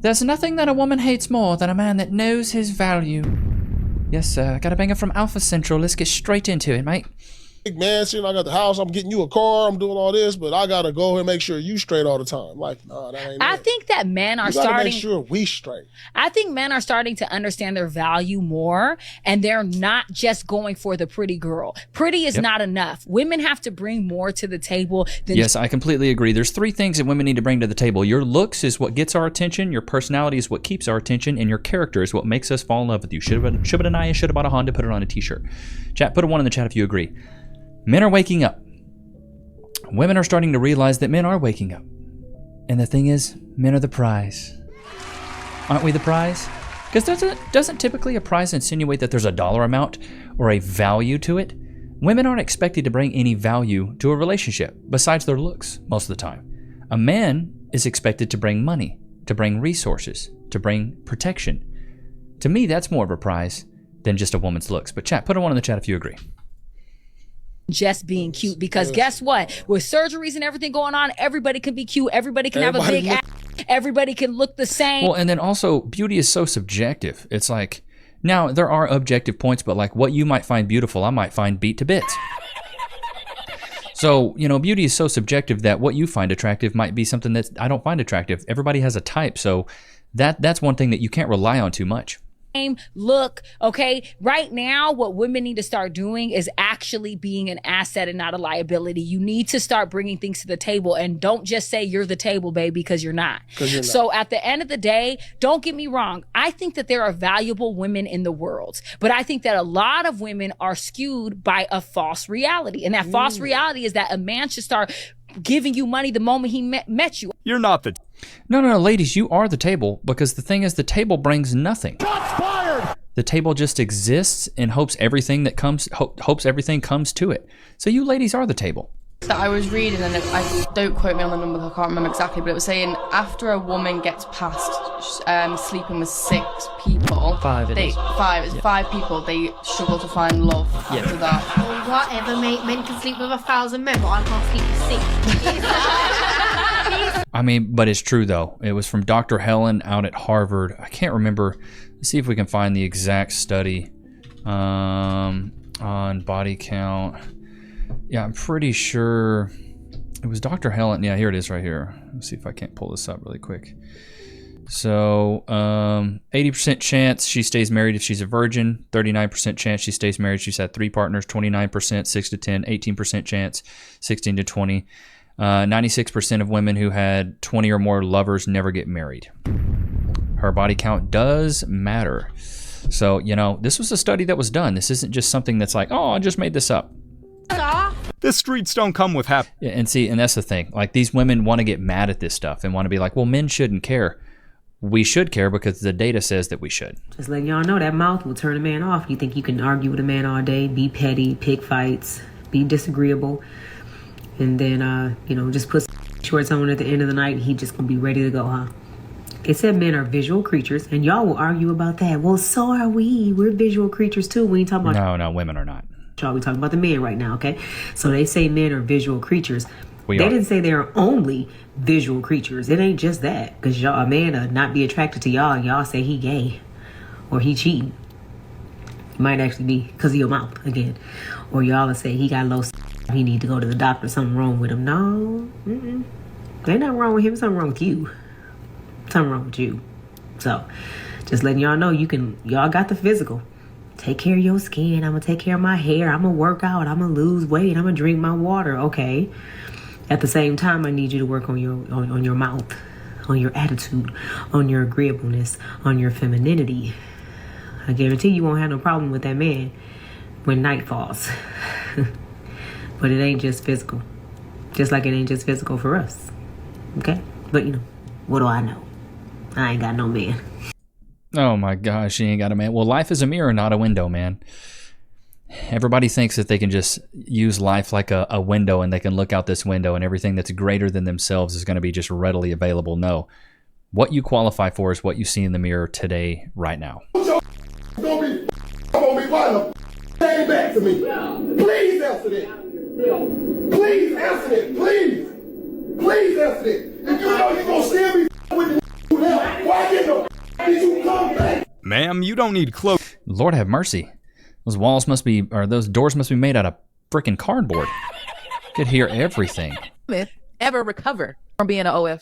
There's nothing that a woman hates more than a man that knows his value. Yes, sir. Got a banger from Alpha Central. Let's get straight into it, mate. Big man, sitting, I got the house, I'm getting you a car, I'm doing all this, but I gotta go and make sure you straight all the time. Like, nah, that ain't it. I think that men are You gotta starting. make sure we straight. I think men are starting to understand their value more, and they're not just going for the pretty girl. Pretty is not enough. Women have to bring more to the table than. Yes, I completely agree. There's 3 things that women need to bring to the table. Your looks is what gets our attention, your personality is what keeps our attention, and your character is what makes us fall in love with you. Should have bought a Honda, put it on a t-shirt. Chat, put a 1 in the chat if you agree. Men are waking up. Women are starting to realize that men are waking up. And the thing is, men are the prize. Aren't we the prize? Because doesn't typically a prize insinuate that there's a dollar amount or a value to it? Women aren't expected to bring any value to a relationship besides their looks most of the time. A man is expected to bring money, to bring resources, to bring protection. To me, that's more of a prize than just a woman's looks. But chat, put a 1 in the chat if you agree. Just being cute, because guess what? With surgeries and everything going on, everybody can be cute. Everybody can have a big ass. Everybody can look the same. Well, and then also beauty is so subjective. It's like, now there are objective points, but like what you might find beautiful, I might find beat to bits. So, you know, beauty is so subjective that what you find attractive might be something that I don't find attractive. Everybody has a type, so that's one thing that you can't rely on too much. Look, okay, right now what women need to start doing is actually being an asset and not a liability. You need to start bringing things to the table, and don't just say you're the table, baby, because you're not. So at the end of the day, don't get me wrong, I think that there are valuable women in the world, but I think that a lot of women are skewed by a false reality, and that false reality is that a man should start giving you money the moment he met you. You're not the... No, ladies, you are the table, because the thing is, the table brings nothing. Shots fired! The table just exists and hopes everything comes to it. So you ladies are the table. That I was reading, and I don't quote me on the number, I can't remember exactly, but it was saying after a woman gets past sleeping with 6 people, 5 people, they struggle to find love after that. Well, whatever, mate. Men can sleep with 1,000 men, but I can't sleep with 6. I mean, but it's true though. It was from Dr. Helen out at Harvard. I can't remember. Let's see if we can find the exact study on body count. Yeah, I'm pretty sure it was Dr. Helen. Yeah, here it is right here. Let's see if I can't pull this up really quick. So 80% chance she stays married if she's a virgin, 39% chance she stays married she's had 3 partners, 29%, 6 to 10, 18% chance, 16 to 20. 96% of women who had 20 or more lovers never get married. Her body count does matter. So, you know, this was a study that was done. This isn't just something that's like, oh, I just made this up. The streets don't come with happy. Yeah, and see, and that's the thing. Like, these women want to get mad at this stuff and want to be like, well, men shouldn't care. We should care because the data says that we should. Just letting y'all know that mouth will turn a man off. You think you can argue with a man all day, be petty, pick fights, be disagreeable, and then, you know, just put shorts on at the end of the night and he just gonna be ready to go, huh? It said men are visual creatures, and y'all will argue about that. Well, so are we. We're visual creatures too. We ain't talking about... No, women are not. Y'all, we talking about the men right now, okay? So they say men are visual creatures. They didn't say they're only visual creatures. It ain't just that. Because y'all, a man will not be attracted to y'all, and y'all say he gay or he cheating. It might actually be because of your mouth, again. Or y'all will say he got low he need to go to the doctor, something wrong with him. No, ain't nothing wrong with him, something wrong with you. Something wrong with you. So, just letting y'all know, y'all got the physical. Take care of your skin. I'm going to take care of my hair. I'm going to work out. I'm going to lose weight. I'm going to drink my water. Okay. At the same time, I need you to work on your mouth, on your attitude, on your agreeableness, on your femininity. I guarantee you won't have no problem with that man when night falls. But it ain't just physical. Just like it ain't just physical for us. Okay? But, you know, what do I know? I ain't got no man. Oh my gosh, she ain't got a man. Well, life is a mirror, not a window, man. Everybody thinks that they can just use life like a window and they can look out this window and everything that's greater than themselves is going to be just readily available. No. What you qualify for is what you see in the mirror today, right now. Don't be why the came back to me. Please answer that. Please answer that. Please answer that. If you know you're going to steal me with the now, Why did the did you come back? Ma'am, you don't need clothes. Lord have mercy. Those walls must be, or those doors must be made out of freaking cardboard. Could hear everything. Ever recover from being an OF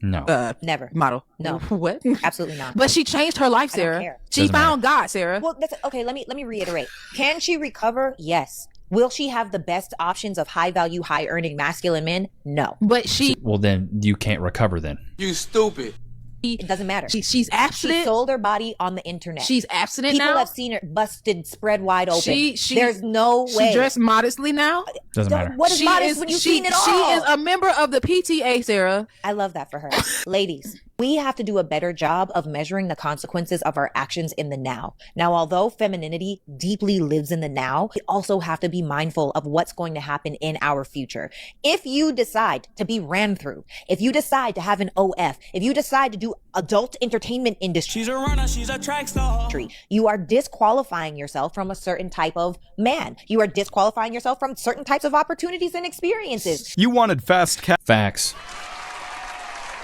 No. Never. model? No. What? Absolutely not. But she changed her life, I don't Sarah. care. She Doesn't found God, Sarah. Well, that's okay. Let me reiterate. Can she recover? Yes. Will she have the best options of high value, high earning masculine men? No. But she Well, then you can't recover then. You stupid. It doesn't matter. she's She abstinent. sold her body on the internet. She's abstinent People now. have seen her busted, spread wide open. She There's no way. She dressed modestly now. Doesn't matter. What is She modest when you've seen it all? She is a member of the PTA, Sarah. I love that for her. Ladies, we have to do a better job of measuring the consequences of our actions in the now. Now, although femininity deeply lives in the now, we also have to be mindful of what's going to happen in our future. If you decide to be ran through, if you decide to have an OF, if you decide to do adult entertainment industry, She's a runner, she's a track star. you are disqualifying yourself from a certain type of man. You are disqualifying yourself from certain types of opportunities and experiences. You wanted fast cash. Facts.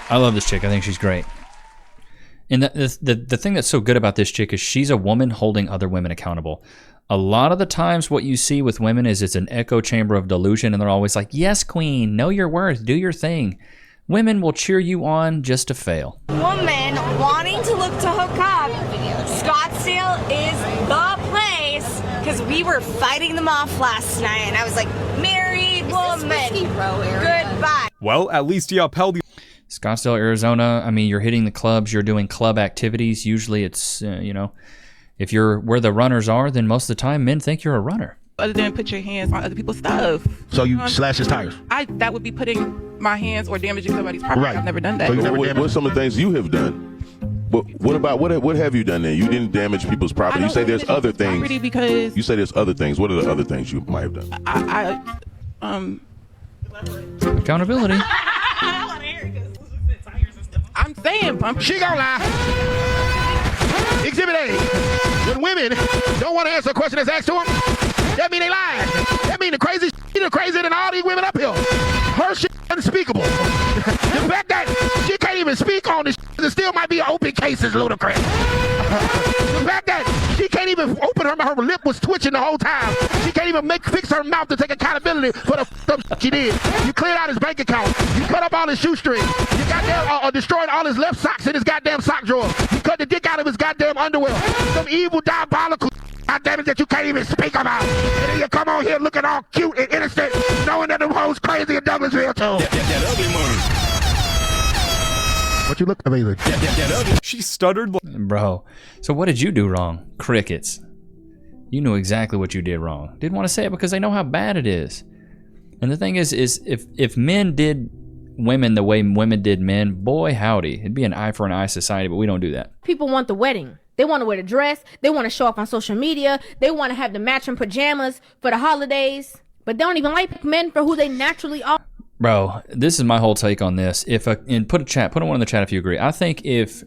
I love this chick. I think she's great. And the thing that's so good about this chick is she's a woman holding other women accountable. A lot of the times what you see with women is it's an echo chamber of delusion, and they're always like, yes, queen, know your worth, do your thing. Women will cheer you on just to fail. Woman wanting to look to hook up, Scottsdale is the place, because we were fighting them off last night, and I was like, married woman, goodbye. Well, at least you upheld the... Scottsdale, Arizona, I mean, you're hitting the clubs, you're doing club activities. Usually it's, if you're where the runners are, then most of the time men think you're a runner. Other than put your hands on other people's stuff. So you slash his tires? That would be putting my hands or damaging somebody's property. Right. I've never done that. So What's some of the things you have done? What have you done then? You didn't damage people's property. You say there's other things. Because You say there's other things. What are the other things you might have done? Accountability. I'm saying, she gonna lie. Exhibit A. When women don't want to answer a question that's asked to them, that mean they lying. That mean the crazy crazier than all these women up here. Her shit unspeakable. The fact that she can't even speak on this shit, it still might be an open case is ludicrous. The fact that she can't even open her lip was twitching the whole time. She can't even fix her mouth to take accountability for the up she did. You cleared out his bank account. You cut up all his shoestrings. You goddamn destroyed all his left socks in his goddamn sock drawer. You cut the dick out of his goddamn underwear. Some evil diabolical goddamn it that you can't even speak about. And then you come on here looking all cute and innocent, knowing that the hoes crazy in Douglasville too. That ugly money. What you look amazing. She stuttered. Bro, so what did you do wrong? Crickets. You knew exactly what you did wrong. Didn't want to say it because they know how bad it is. And the thing is if men did women the way women did men, boy howdy, it'd be an eye for an eye society, but we don't do that. People want the wedding. They want to wear the dress. They want to show up on social media. They want to have the matching pajamas for the holidays. But they don't even like men for who they naturally are. Bro, this is my whole take on this. And put one in the chat if you agree. I think if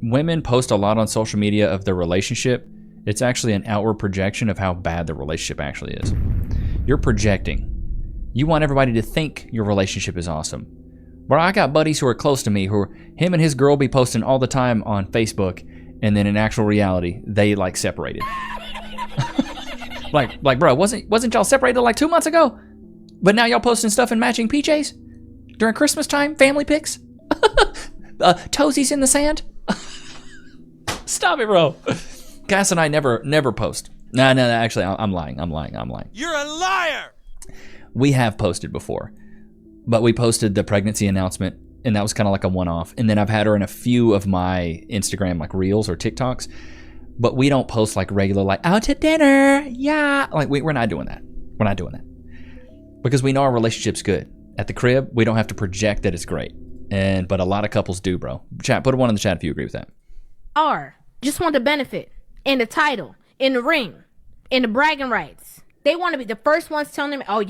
women post a lot on social media of their relationship, it's actually an outward projection of how bad the relationship actually is. You're projecting. You want everybody to think your relationship is awesome. Bro, I got buddies who are close to me him and his girl be posting all the time on Facebook, and then in actual reality, they like separated. like, bro, wasn't y'all separated like 2 months ago? But now y'all posting stuff in matching PJs during Christmas time, family pics, toesies in the sand. Stop it, bro. Cass and I never post. No, actually, I'm lying. You're a liar. We have posted before, but we posted the pregnancy announcement, and that was kind of like a one-off. And then I've had her in a few of my Instagram like Reels or TikToks, but we don't post like regular like out to dinner, yeah. Like we're not doing that. We're not doing that because we know our relationship's good. At the crib, we don't have to project that it's great, but a lot of couples do, bro. Chat, put a 1 in the chat if you agree with that. Just want the benefit in the title, in the ring, in the bragging rights. They want to be the first ones telling them, oh,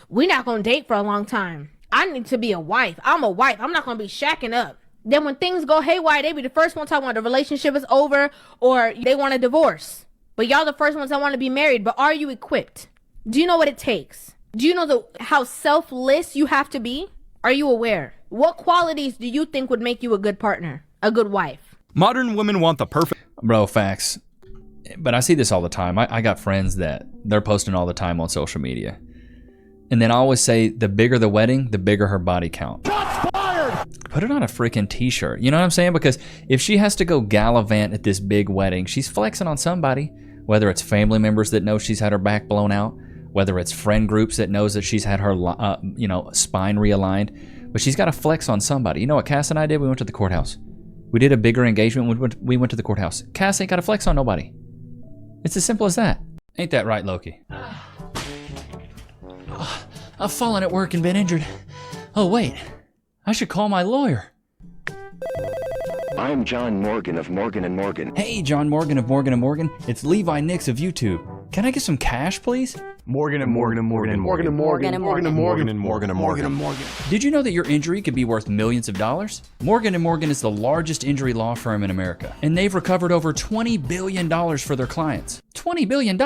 we're not going to date for a long time. I need to be a wife. I'm a wife. I'm not going to be shacking up. Then when things go haywire, they be the first ones talking about the relationship is over or they want a divorce. But y'all the first ones that want to be married. But are you equipped? Do you know what it takes? Do you know how selfless you have to be? Are you aware? What qualities do you think would make you a good partner? a good wife. Modern women want the perfect... Bro, facts. But I see this all the time. I got friends that they're posting all the time on social media. And then I always say, the bigger the wedding, the bigger her body count. Put it on a freaking t-shirt. You know what I'm saying? Because if she has to go gallivant at this big wedding, she's flexing on somebody. Whether it's family members that know she's had her back blown out, whether it's friend groups that knows that she's had her, spine realigned. But she's got to flex on somebody. You know what Cass and I did? We went to the courthouse. We did a bigger engagement. We went to the courthouse. Cass ain't got to flex on nobody. It's as simple as that. Ain't that right, Loki? I've fallen at work and been injured. Oh, wait. I should call my lawyer. I'm John Morgan of Morgan & Morgan. Hey, John Morgan of Morgan & Morgan. It's Levi Nichs of YouTube. Can I get some cash, please? Morgan & Morgan & Morgan & Morgan & Morgan & Morgan & Morgan & Morgan & Morgan & Morgan. Did you know that your injury could be worth millions of dollars? Morgan & Morgan is the largest injury law firm in America, and they've recovered over $20 billion for their clients. $20 billion?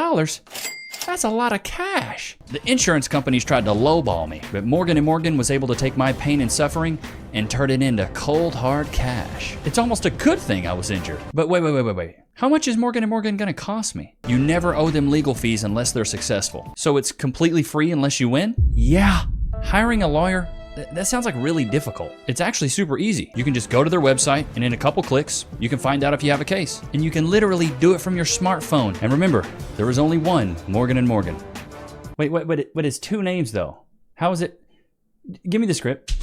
That's a lot of cash. The insurance companies tried to lowball me, but Morgan & Morgan was able to take my pain and suffering and turn it into cold, hard cash. It's almost a good thing I was injured. But wait. How much is Morgan & Morgan gonna cost me? You never owe them legal fees unless they're successful. So it's completely free unless you win? Yeah. Hiring a lawyer? That sounds like really difficult. It's actually super easy. You can just go to their website, and in a couple clicks, you can find out if you have a case. And you can literally do it from your smartphone. And remember, there is only one Morgan & Morgan. Wait, but it's two names though. How is it? Give me the script.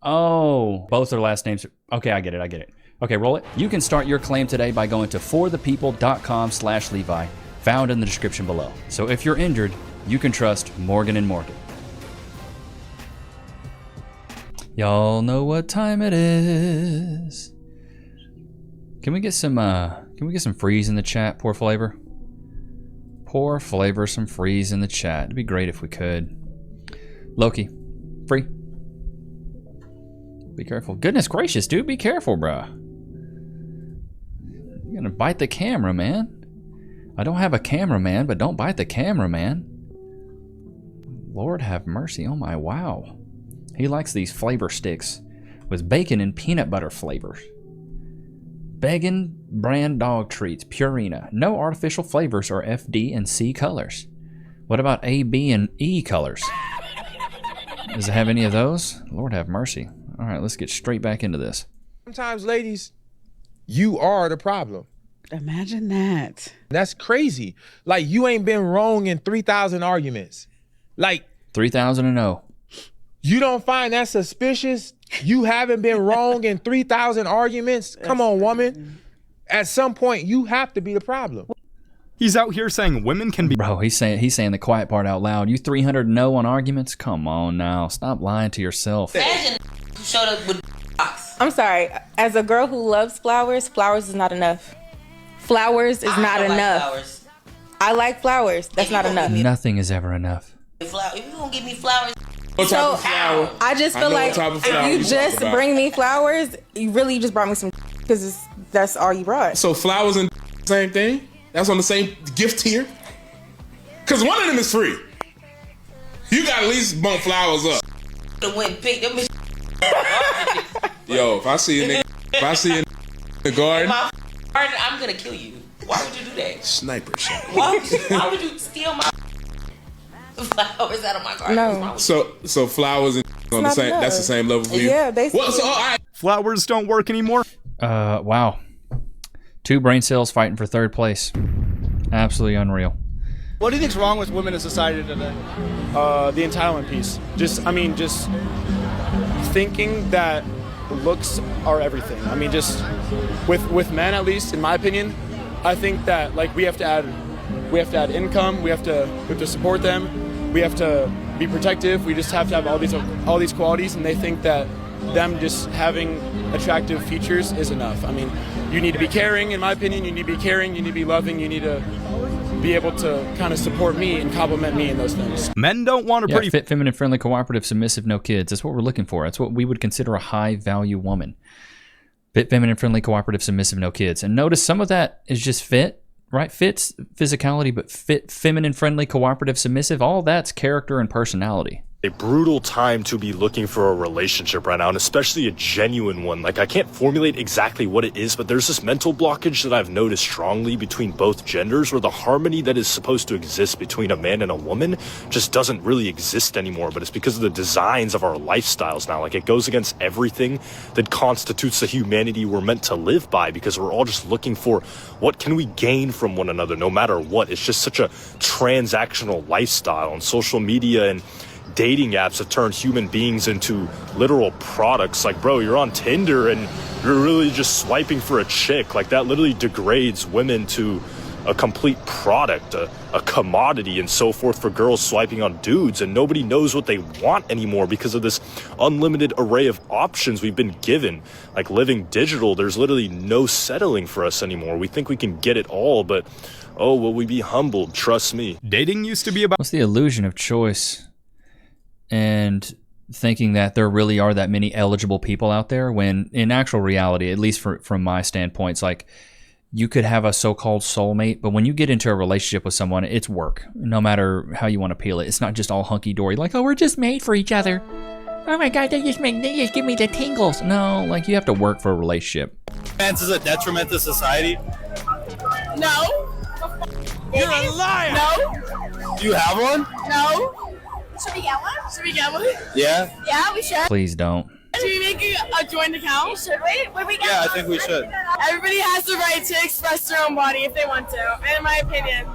Oh, both their last names. Okay, I get it. Okay, roll it. You can start your claim today by going to forthepeople.com/Levi, found in the description below. So if you're injured, you can trust Morgan & Morgan. Y'all know what time it is. Can we get some freeze in the chat? Pour flavor, some freeze in the chat. It'd be great if we could. Loki, free. Be careful. Goodness gracious, dude, be careful, bruh. You're gonna bite the camera, man. I don't have a cameraman, but don't bite the camera, man. Lord have mercy. Oh my, wow. He likes these flavor sticks with bacon and peanut butter flavors. Beggin brand dog treats, Purina. No artificial flavors or FD and C colors. What about A, B, and E colors? Does it have any of those? Lord have mercy. All right, let's get straight back into this. Sometimes, ladies, you are the problem. Imagine that. That's crazy. Like, you ain't been wrong in 3,000 arguments. Like 3,000. You don't find that suspicious? You haven't been wrong in 3,000 arguments? Come on, woman. At some point, you have to be the problem. He's out here saying women can be... Bro, he's saying the quiet part out loud. You 300 no on arguments? Come on now. Stop lying to yourself. Imagine who showed up with I'm sorry. As a girl who loves flowers, flowers is not enough. Flowers is not enough. Flowers. I like flowers. That's not enough. Nothing is ever enough. If you gonna give me flowers... What type of flower? I just feel like if you just bring me flowers, you really just brought me some because that's all you brought. So flowers and same thing? That's on the same gift tier? Because one of them is free. You got at least bump flowers up. Went pick them. Yo, if I see a nigga in the garden, I'm gonna kill you. Why would you do that? Sniper shot. Why would you steal my flowers out of my garden? No. So flowers and on the same. Enough. That's the same level for you. Yeah, basically. Well, so all right. Flowers don't work anymore. Wow. 2 brain cells fighting for 3rd place. Absolutely unreal. What do you think's wrong with women in society today? The entitlement piece. Just thinking that looks are everything. I mean, just with men, at least in my opinion, I think that like we have to add income. We have to support them. We have to be protective. We just have to have all these qualities, and they think that them just having attractive features is enough. I mean, you need to be caring, in my opinion. You need to be caring. You need to be loving. You need to be able to kind of support me and compliment me in those things. Men don't want a pretty fit, feminine, friendly, cooperative, submissive, no kids. That's what we're looking for. That's what we would consider a high-value woman. Fit, feminine, friendly, cooperative, submissive, no kids. And notice some of that is just fit. Right? Fit's physicality, but fit, feminine, friendly, cooperative, submissive, all that's character and personality. A brutal time to be looking for a relationship right now, and especially a genuine one. Like, I can't formulate exactly what it is, but there's this mental blockage that I've noticed strongly between both genders, where the harmony that is supposed to exist between a man and a woman just doesn't really exist anymore. But it's because of the designs of our lifestyles now. Like, it goes against everything that constitutes the humanity we're meant to live by, because we're all just looking for what can we gain from one another no matter what. It's just such a transactional lifestyle, and social media and dating apps have turned human beings into literal products. Like, bro, you're on Tinder and you're really just swiping for a chick. Like, that literally degrades women to a complete product, a commodity, and so forth, for girls swiping on dudes. And nobody knows what they want anymore because of this unlimited array of options we've been given. Like, living digital, there's literally no settling for us anymore. We think we can get it all, but oh, will we be humbled? Trust me. Dating used to be about... What's the illusion of choice? And thinking that there really are that many eligible people out there, when in actual reality, at least from my standpoint, it's like you could have a so-called soulmate, but when you get into a relationship with someone, it's work, no matter how you want to peel it. It's not just all hunky-dory, like, oh, we're just made for each other. Oh my God, they just give me the tingles. No, like, you have to work for a relationship. Romance is a detriment to society. No. You're a liar. No. Do you have one? No. Should we get one? Should we get one? Yeah. Yeah, we should. Please don't. Should we make a joint account? Should we? Would we get Yeah, I think we should. Everybody has the right to express their own body if they want to, in my opinion.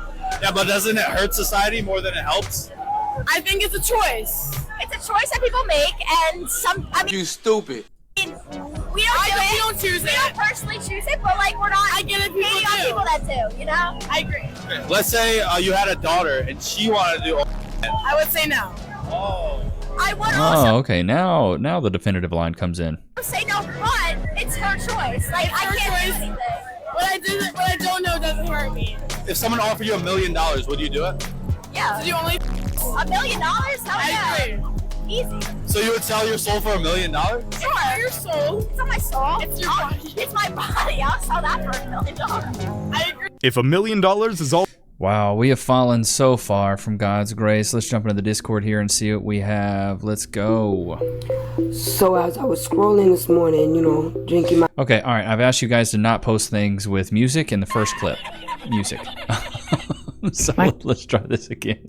Yeah, but doesn't it hurt society more than it helps? I think it's a choice. It's a choice that people make, and You stupid. we don't choose it. We don't personally choose it, but like, we're not. I get it. People do. People that do, you know. I agree. Okay. Let's say you had a daughter and she wanted to do. I would say no. Oh. I would Oh, also okay. Now the definitive line comes in. say no, but it's her choice. Like, I can't do anything. What I don't know doesn't hurt me. If someone offered you $1 million, would you do it? Yeah. So you only $1 million? Hell yeah. Agree. Easy. So you would sell your soul for $1 million? Sure. Your soul. It's not my soul. It's your body. It's my body. I'll sell that for $1 million. I agree. If $1 million is all... Wow, we have fallen so far from God's grace. Let's jump into the Discord here and see what we have. Let's go. So as I was scrolling this morning, drinking my... Okay, all right. I've asked you guys to not post things with music in the first clip. Music. So let's try this again.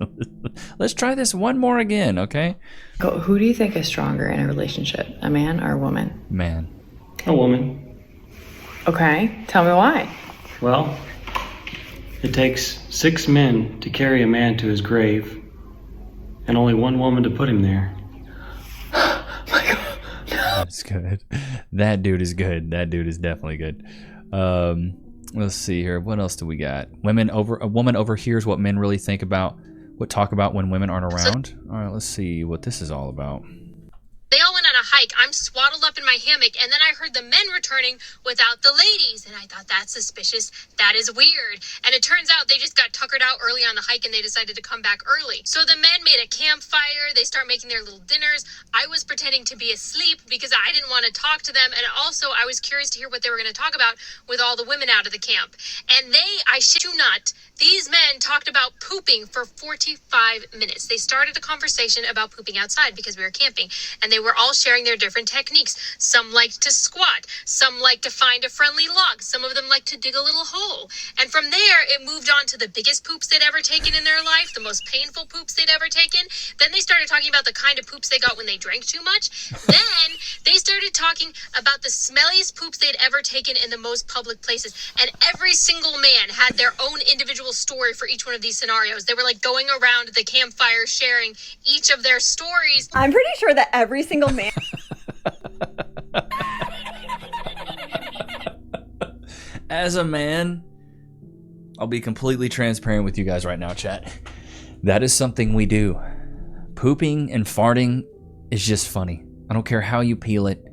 Let's try this one more again, okay? Who do you think is stronger in a relationship, a man or a woman? Man. A woman. Okay, tell me why. Well, it takes 6 men to carry a man to his grave, and only 1 woman to put him there. That's good. That dude is good. That dude is definitely good. Let's see here. What else do we got? A woman overhears what men really talk about when women aren't around. All right, let's see what this is all about. They all went on a hike. I'm swaddled up in my hammock, and then I heard the men returning without the ladies, and I thought, that's suspicious. That is weird. And it turns out they just got tuckered out early on the hike, and they decided to come back early. So the men made a campfire. They start making their little dinners. I was pretending to be asleep because I didn't want to talk to them, and also I was curious to hear what they were going to talk about with all the women out of the camp. And I shit you not, these men talked about pooping for 45 minutes. They started a conversation about pooping outside because we were camping, and they were all sharing their different techniques. Some liked to squat, some liked to find a friendly log, some of them liked to dig a little hole. And from there, it moved on to the biggest poops they'd ever taken in their life, the most painful poops they'd ever taken. Then they started talking about the kind of poops they got when they drank too much. Then they started talking about the smelliest poops they'd ever taken in the most public places. And every single man had their own individual story for each one of these scenarios. They were like going around the campfire sharing each of their stories. I'm pretty sure that every single man... As a man, I'll be completely transparent with you guys right now, chat. That is something we do. Pooping and farting is just funny. I don't care how you peel it.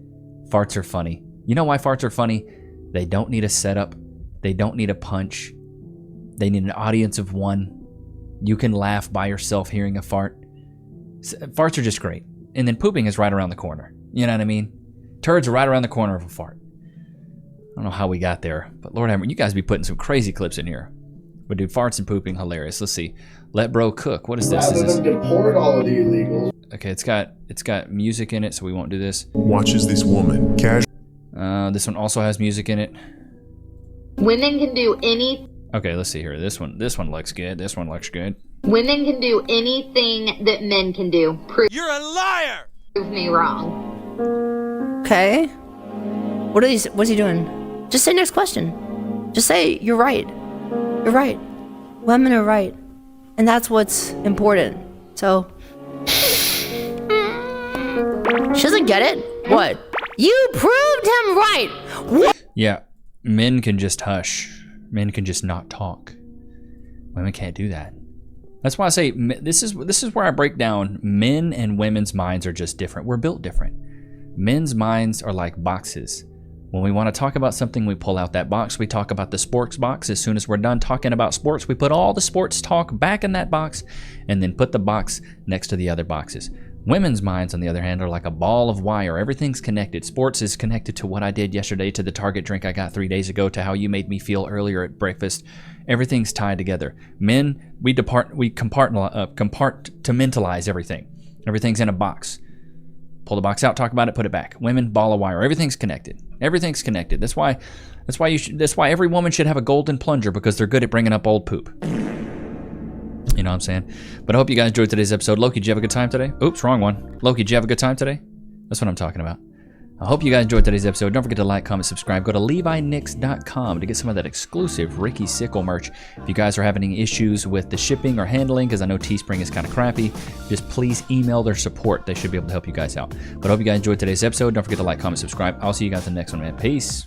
Farts are funny. You know why farts are funny? They don't need a setup. They don't need a punch. They need an audience of one. You can laugh by yourself hearing a fart. Farts are just great. And then pooping is right around the corner. You know what I mean? Turds are right around the corner of a fart. I don't know how we got there, but Lord have mercy, you guys be putting some crazy clips in here. But dude, farts and pooping, hilarious. Let's see. Let bro cook. What is this? Rather than deport all of the illegals. Okay, it's got music in it, so we won't do this. Watches this woman casually. This one also has music in it. Women can do any. Okay, let's see here. This one looks good. This one looks good. Women can do anything that men can do. You're a liar. Prove me wrong. Okay. What's he doing? Just say next question. Just say you're right. You're right. Women are right. And that's what's important. So she doesn't get it? What? You proved him right. What? Yeah, men can just hush. Men can just not talk. Women can't do that. That's why I say this is where I break down men and women's minds are just different. We're built different. Men's minds are like boxes. When we want to talk about something, we pull out that box. We talk about the sports box. As soon as we're done talking about sports, we put all the sports talk back in that box and then put the box next to the other boxes. Women's minds, on the other hand, are like a ball of wire. Everything's connected. Sports is connected to what I did yesterday, to the Target drink I got 3 days ago, to how you made me feel earlier at breakfast. Everything's tied together. Men, we compartmentalize everything. Everything's in a box. Pull the box out, talk about it, put it back. Women, ball of wire. Everything's connected. Everything's connected. That's why every woman should have a golden plunger, because they're good at bringing up old poop. You know what I'm saying? But I hope you guys enjoyed today's episode. Loki, did you have a good time today? Oops, wrong one. Loki, did you have a good time today? That's what I'm talking about. I hope you guys enjoyed today's episode. Don't forget to like, comment, subscribe. Go to LeviNichs.com to get some of that exclusive Ricky Sickle merch. If you guys are having any issues with the shipping or handling, because I know Teespring is kind of crappy, just please email their support. They should be able to help you guys out. But I hope you guys enjoyed today's episode. Don't forget to like, comment, subscribe. I'll see you guys in the next one, man. Peace.